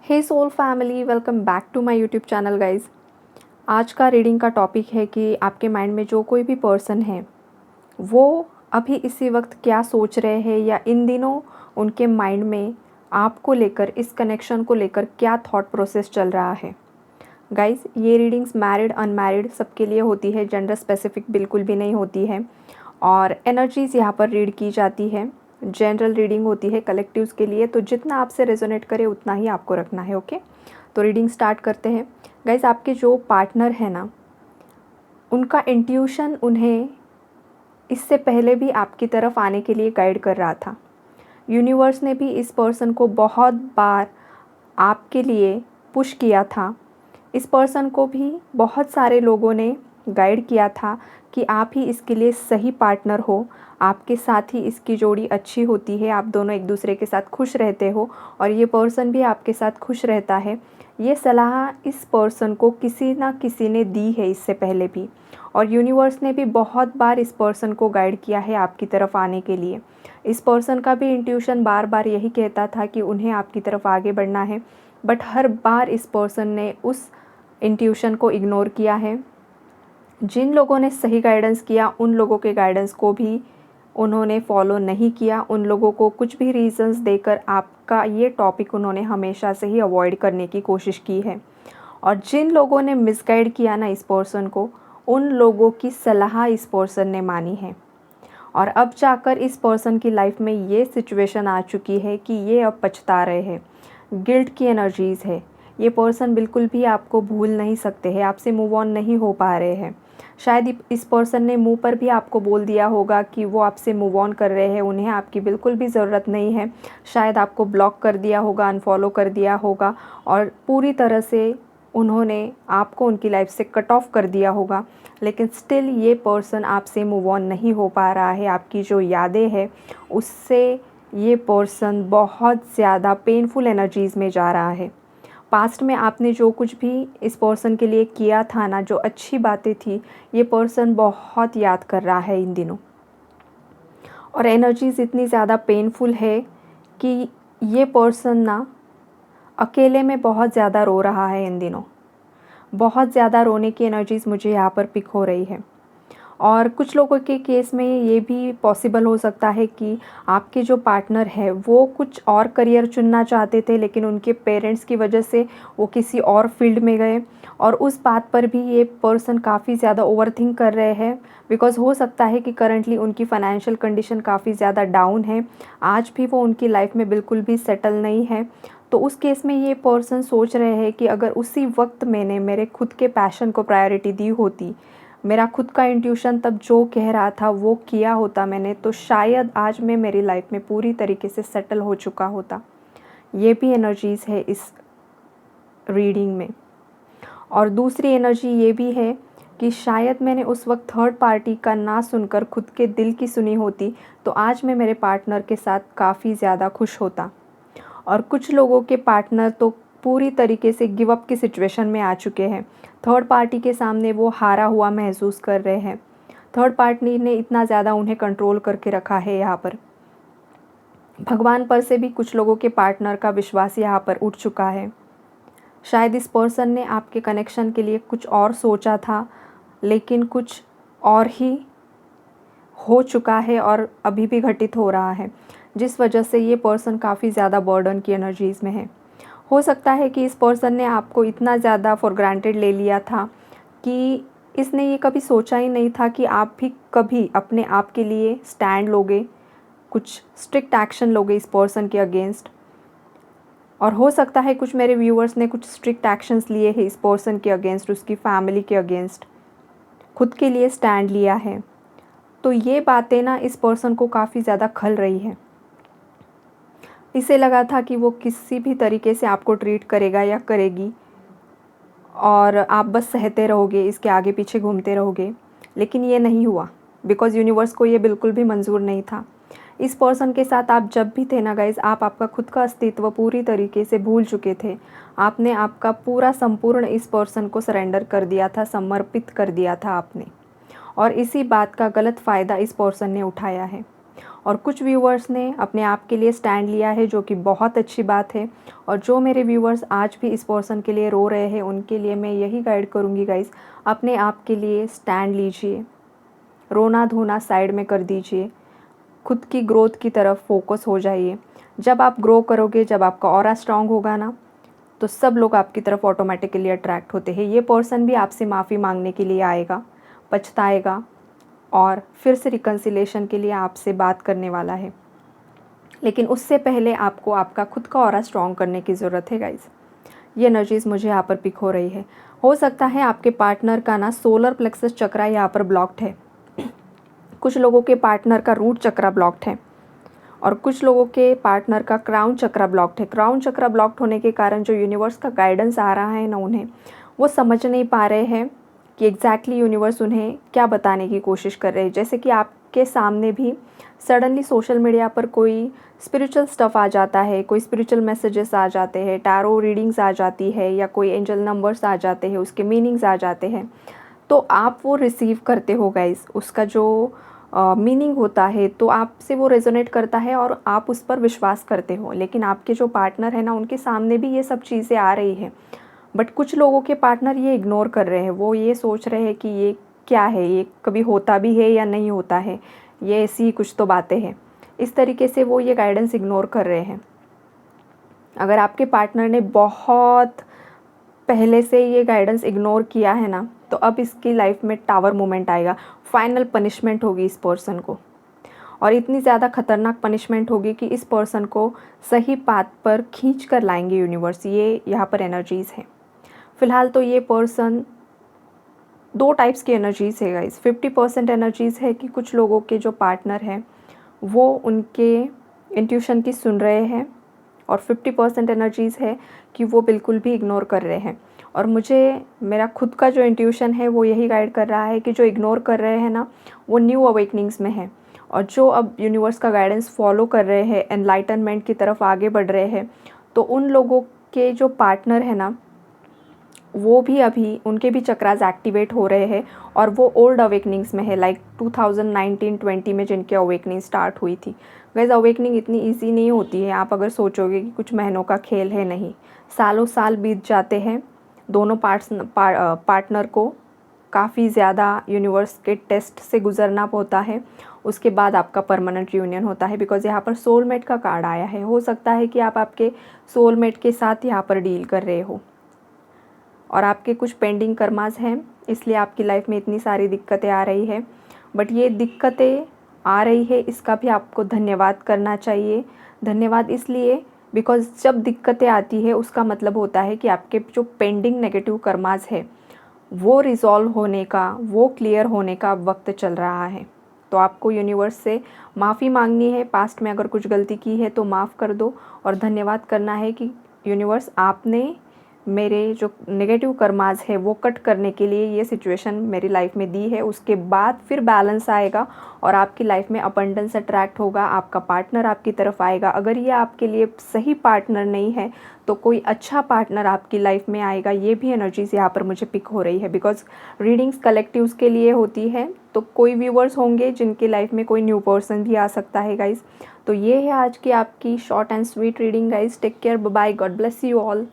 Hey soul family, welcome back to my YouTube channel guys. आज का reading का topic है कि आपके माइंड में जो कोई भी पर्सन है वो अभी इसी वक्त क्या सोच रहे हैं या इन दिनों उनके माइंड में आपको लेकर, इस कनेक्शन को लेकर क्या थॉट प्रोसेस चल रहा है। गाइज़, ये रीडिंग्स मैरिड अनमैरिड सबके लिए होती है, जेंडर स्पेसिफिक बिल्कुल भी नहीं होती है और एनर्जीज़ यहाँ पर रीड की जाती है। जनरल रीडिंग होती है कलेक्टिव्स के लिए, तो जितना आपसे रेजोनेट करे उतना ही आपको रखना है। ओके, तो रीडिंग स्टार्ट करते हैं। गाइज़, आपके जो पार्टनर है ना, उनका इंट्यूशन उन्हें इससे पहले भी आपकी तरफ आने के लिए गाइड कर रहा था। यूनिवर्स ने भी इस पर्सन को बहुत बार आपके लिए पुश किया था। इस पर्सन को भी बहुत सारे लोगों ने गाइड किया था कि आप ही इसके लिए सही पार्टनर हो, आपके साथ ही इसकी जोड़ी अच्छी होती है, आप दोनों एक दूसरे के साथ खुश रहते हो और ये पर्सन भी आपके साथ खुश रहता है। ये सलाह इस पर्सन को किसी ना किसी ने दी है इससे पहले भी, और यूनिवर्स ने भी बहुत बार इस पर्सन को गाइड किया है आपकी तरफ आने के लिए। इस पर्सन का भी इंट्यूशन बार बार यही कहता था कि उन्हें आपकी तरफ आगे बढ़ना है, बट हर बार इस पर्सन ने उस इंट्यूशन को इग्नोर किया है। जिन लोगों ने सही गाइडेंस किया उन लोगों के गाइडेंस को भी उन्होंने फॉलो नहीं किया। उन लोगों को कुछ भी रीज़न्स देकर आपका ये टॉपिक उन्होंने हमेशा से ही अवॉइड करने की कोशिश की है। और जिन लोगों ने मिसगाइड किया ना इस पर्सन को, उन लोगों की सलाह इस पर्सन ने मानी है और अब जाकर इस पर्सन की लाइफ में ये सिचुएशन आ चुकी है कि ये अब पछता रहे हैं। गिल्ट की एनर्जीज़ है। ये पर्सन बिल्कुल भी आपको भूल नहीं सकते हैं, आपसे मूव ऑन नहीं हो पा रहे हैं। शायद इस पर्सन ने मुंह पर भी आपको बोल दिया होगा कि वो आपसे मूव ऑन कर रहे हैं, उन्हें आपकी बिल्कुल भी ज़रूरत नहीं है। शायद आपको ब्लॉक कर दिया होगा, अनफॉलो कर दिया होगा और पूरी तरह से उन्होंने आपको उनकी लाइफ से कट ऑफ कर दिया होगा, लेकिन स्टिल ये पर्सन आपसे मूव ऑन नहीं हो पा रहा है। आपकी जो यादें हैं उससे ये पर्सन बहुत ज़्यादा पेनफुल एनर्जीज़ में जा रहा है। पास्ट में आपने जो कुछ भी इस पर्सन के लिए किया था ना, जो अच्छी बातें थी, ये पर्सन बहुत याद कर रहा है इन दिनों। और एनर्जीज़ इतनी ज़्यादा पेनफुल है कि ये पर्सन ना अकेले में बहुत ज़्यादा रो रहा है इन दिनों। बहुत ज़्यादा रोने की एनर्जीज़ मुझे यहाँ पर पिक हो रही है। और कुछ लोगों के केस में ये भी पॉसिबल हो सकता है कि आपके जो पार्टनर है वो कुछ और करियर चुनना चाहते थे, लेकिन उनके पेरेंट्स की वजह से वो किसी और फील्ड में गए और उस बात पर भी ये पर्सन काफ़ी ज़्यादा ओवरथिंक कर रहे हैं। बिकॉज़ हो सकता है कि करंटली उनकी फ़ाइनेंशियल कंडीशन काफ़ी ज़्यादा डाउन है, आज भी वो उनकी लाइफ में बिल्कुल भी सेटल नहीं है। तो उस केस में ये पर्सन सोच रहे हैं कि अगर उसी वक्त मैंने मेरे खुद के पैशन को प्रायोरिटी दी होती, मेरा खुद का इंट्यूशन तब जो कह रहा था वो किया होता मैंने, तो शायद आज मैं मेरी लाइफ में पूरी तरीके से सेटल हो चुका होता। ये भी एनर्जीज़ है इस रीडिंग में। और दूसरी एनर्जी ये भी है कि शायद मैंने उस वक्त थर्ड पार्टी का ना सुनकर खुद के दिल की सुनी होती, तो आज मैं मेरे पार्टनर के साथ काफ़ी ज़्यादा खुश होता। और कुछ लोगों के पार्टनर तो पूरी तरीके से गिव अप की सिचुएशन में आ चुके हैं। थर्ड पार्टी के सामने वो हारा हुआ महसूस कर रहे हैं। थर्ड पार्टी ने इतना ज़्यादा उन्हें कंट्रोल करके रखा है। यहाँ पर भगवान पर से भी कुछ लोगों के पार्टनर का विश्वास यहाँ पर उठ चुका है। शायद इस पर्सन ने आपके कनेक्शन के लिए कुछ और सोचा था, लेकिन कुछ और ही हो चुका है और अभी भी घटित हो रहा है, जिस वजह से ये पर्सन काफ़ी ज़्यादा बर्डन की एनर्जीज़ में है। हो सकता है कि इस पर्सन ने आपको इतना ज़्यादा फॉर ग्रांटेड ले लिया था कि इसने ये कभी सोचा ही नहीं था कि आप भी कभी अपने आप के लिए स्टैंड लोगे, कुछ स्ट्रिक्ट एक्शन लोगे इस पर्सन के अगेंस्ट। और हो सकता है कुछ मेरे व्यूअर्स ने कुछ स्ट्रिक्ट एक्शंस लिए हैं इस पर्सन के अगेंस्ट, उसकी फैमिली के अगेंस्ट, खुद के लिए स्टैंड लिया है। तो ये बातें ना इस पर्सन को काफ़ी ज़्यादा खल रही है। इसे लगा था कि वो किसी भी तरीके से आपको ट्रीट करेगा या करेगी और आप बस सहते रहोगे, इसके आगे पीछे घूमते रहोगे, लेकिन ये नहीं हुआ बिकॉज़ यूनिवर्स को ये बिल्कुल भी मंजूर नहीं था। इस पर्सन के साथ आप जब भी थे ना गाइज़, आप आपका खुद का अस्तित्व पूरी तरीके से भूल चुके थे। आपने आपका पूरा संपूर्ण इस पर्सन को सरेंडर कर दिया था, समर्पित कर दिया था आपने, और इसी बात का गलत फ़ायदा इस पर्सन ने उठाया है। और कुछ व्यूअर्स ने अपने आप के लिए स्टैंड लिया है, जो कि बहुत अच्छी बात है। और जो मेरे व्यूअर्स आज भी इस पर्सन के लिए रो रहे हैं, उनके लिए मैं यही गाइड करूँगी गाइज़, अपने आप के लिए स्टैंड लीजिए, रोना धोना साइड में कर दीजिए, खुद की ग्रोथ की तरफ फोकस हो जाइए। जब आप ग्रो करोगे, जब आपका ऑरा स्ट्रांग होगा ना, तो सब लोग आपकी तरफ ऑटोमेटिकली अट्रैक्ट होते हैं। ये पर्सन भी आपसे माफ़ी मांगने के लिए आएगा, पछताएगा और फिर से रिकन्सिलेशन के लिए आपसे बात करने वाला है। लेकिन उससे पहले आपको आपका खुद का ऑरा स्ट्रॉन्ग करने की ज़रूरत है गाइज़। ये एनर्जीज़ मुझे यहाँ पर पिक हो रही है। हो सकता है आपके पार्टनर का ना सोलर प्लेक्सस चक्रा यहाँ पर ब्लॉक्ड है। कुछ लोगों के पार्टनर का रूट चक्रा ब्लॉक्ड है और कुछ लोगों के पार्टनर का क्राउन चक्रा ब्लॉक्ड है। क्राउन चक्रा ब्लॉक्ड होने के कारण जो यूनिवर्स का गाइडेंस आ रहा है ना, उन्हें वो समझ नहीं पा रहे हैं कि एग्जैक्टली यूनिवर्स उन्हें क्या बताने की कोशिश कर रहे हैं। जैसे कि आपके सामने भी सडनली सोशल मीडिया पर कोई स्पिरिचुअल स्टफ़ आ जाता है, कोई स्पिरिचुअल मैसेजेस आ जाते हैं, टैरो रीडिंग्स आ जाती है या कोई एंजल नंबर्स आ जाते हैं, उसके मीनिंग्स आ जाते हैं, तो आप वो रिसीव करते हो गाइस। उसका जो मीनिंग होता है तो आपसे वो रेजोनेट करता है और आप उस पर विश्वास करते हो। लेकिन आपके जो पार्टनर है ना, उनके सामने भी ये सब चीज़ें आ रही है, बट कुछ लोगों के पार्टनर ये इग्नोर कर रहे हैं। वो ये सोच रहे हैं कि ये क्या है, ये कभी होता भी है या नहीं होता है, ये ऐसी कुछ तो बातें हैं। इस तरीके से वो ये गाइडेंस इग्नोर कर रहे हैं। अगर आपके पार्टनर ने बहुत पहले से ये गाइडेंस इग्नोर किया है ना, तो अब इसकी लाइफ में टावर मोमेंट आएगा, फाइनल पनिशमेंट होगी इस पर्सन को। और इतनी ज़्यादा खतरनाक पनिशमेंट होगी कि इस पर्सन को सही पाथ पर खींच कर लाएंगे यूनिवर्स। ये यहाँ पर एनर्जीज़ है। फ़िलहाल तो ये पर्सन दो टाइप्स की एनर्जीज़ है गाइस। 50% एनर्जीज़ है कि कुछ लोगों के जो पार्टनर हैं वो उनके इंट्यूशन की सुन रहे हैं, और 50% एनर्जीज़ है कि वो बिल्कुल भी इग्नोर कर रहे हैं। और मुझे मेरा खुद का जो इंट्यूशन है वो यही गाइड कर रहा है कि जो इग्नोर कर रहे हैं ना, वो न्यू अवेकनिंग्स में है, और जो अब यूनिवर्स का गाइडेंस फॉलो कर रहे हैं, एनलाइटनमेंट की तरफ आगे बढ़ रहे हैं, तो उन लोगों के जो पार्टनर है ना, वो भी अभी उनके भी चक्रास एक्टिवेट हो रहे हैं और वो ओल्ड अवेकनिंग्स में है, लाइक 2019-20 में जिनकी अवेकनिंग स्टार्ट हुई थी। गाइस, अवेकनिंग इतनी इजी नहीं होती है। आप अगर सोचोगे कि कुछ महीनों का खेल है, नहीं, सालों साल बीत जाते हैं। दोनों पार्टनर को काफ़ी ज़्यादा यूनिवर्स के टेस्ट से गुजरना होता है, उसके बाद आपका परमानेंट यूनियन होता है। बिकॉज यहाँ पर सोलमेट का कार्ड आया है। हो सकता है कि आप आपके सोलमेट के साथ यहाँ पर डील कर रहे हो और आपके कुछ पेंडिंग कर्मास हैं, इसलिए आपकी लाइफ में इतनी सारी दिक्कतें आ रही है। बट ये दिक्कतें आ रही है, इसका भी आपको धन्यवाद करना चाहिए। धन्यवाद इसलिए बिकॉज़ जब दिक्कतें आती है उसका मतलब होता है कि आपके जो पेंडिंग नेगेटिव कर्मास है वो रिज़ॉल्व होने का, वो क्लियर होने का वक्त चल रहा है। तो आपको यूनिवर्स से माफ़ी मांगनी है। पास्ट में अगर कुछ गलती की है तो माफ़ कर दो, और धन्यवाद करना है कि यूनिवर्स आपने मेरे जो नेगेटिव कर्मास है वो कट करने के लिए ये सिचुएशन मेरी लाइफ में दी है। उसके बाद फिर बैलेंस आएगा और आपकी लाइफ में अबंडेंस अट्रैक्ट होगा, आपका पार्टनर आपकी तरफ आएगा। अगर ये आपके लिए सही पार्टनर नहीं है तो कोई अच्छा पार्टनर आपकी लाइफ में आएगा। ये भी एनर्जीज़ यहाँ पर मुझे पिक हो रही है, बिकॉज रीडिंग्स कलेक्टिव्स के लिए होती है। तो कोई व्यूवर्स होंगे जिनकी लाइफ में कोई न्यू पर्सन भी आ सकता है गाइज। तो ये है आज की आपकी short and sweet reading guys. Take care, bye bye, God bless you all.